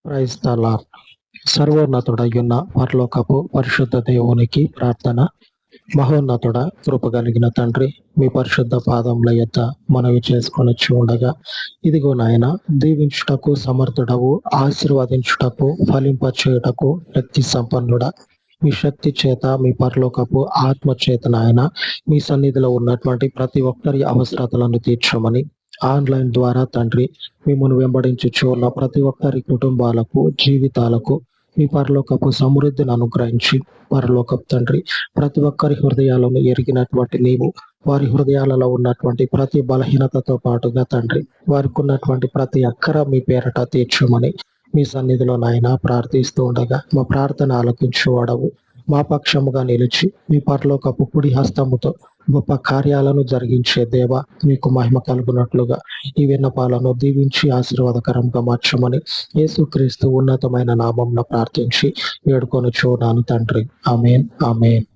Praise the lord. సర్వోన్నతుడయ్యున్న పరలోకపు పరిశుద్ధ దేవునికి ప్రార్థన. మహోన్నతుడ, కృప కలిగిన తండ్రి, మీ పరిశుద్ధ పాదముల యొద్ద మనవి చేసుకొనొచ్చి ఉండగా, ఇదిగో నాయన, దీవించుటకు సమర్థుడవు, ఆశీర్వదించుటకు, ఫలింపచేయుటకు శక్తి సంపన్నుడ, మీ శక్తి చేత, మీ పరలోకపు ఆత్మ చేత నాయన, మీ సన్నిధిలో ఉన్నటువంటి ప్రతి ఒక్కరి అవసరతలను తీర్చమని, ఆన్లైన్ ద్వారా తండ్రి మిమ్మల్ని వెంబడించుచు ఉన్న ప్రతి ఒక్కరి కుటుంబాలకు, జీవితాలకు మీ పరలోకపు సమృద్ధిని అనుగ్రహించి, పరలోకపు తండ్రి ప్రతి ఒక్కరి హృదయాలను ఎరిగినటువంటి నీవు, వారి హృదయాలలో ఉన్నటువంటి ప్రతి బలహీనతతో పాటుగా తండ్రి వారికి ఉన్నటువంటి ప్రతి అక్కర మీ పేరట తీర్చమని మీ సన్నిధిలో నాయన ప్రార్థిస్తూ ఉండగా, మా ప్రార్థన ఆలకించువాడవు, మా పక్షముగా నిలిచి మీ పరలోకపు కుడి హస్తముతో గొప్ప కార్యాలను జరిగించే దేవ, మీకు మహిమ కలుగునట్లుగా ఈ విన్నపాలను దీవించి ఆశీర్వాదకరంగా మార్చమని యేసుక్రీస్తు ఉన్నతమైన నామంలో ప్రార్థించి వేడుకొనుచున్నాను తండ్రి. ఆమేన్, ఆమేన్.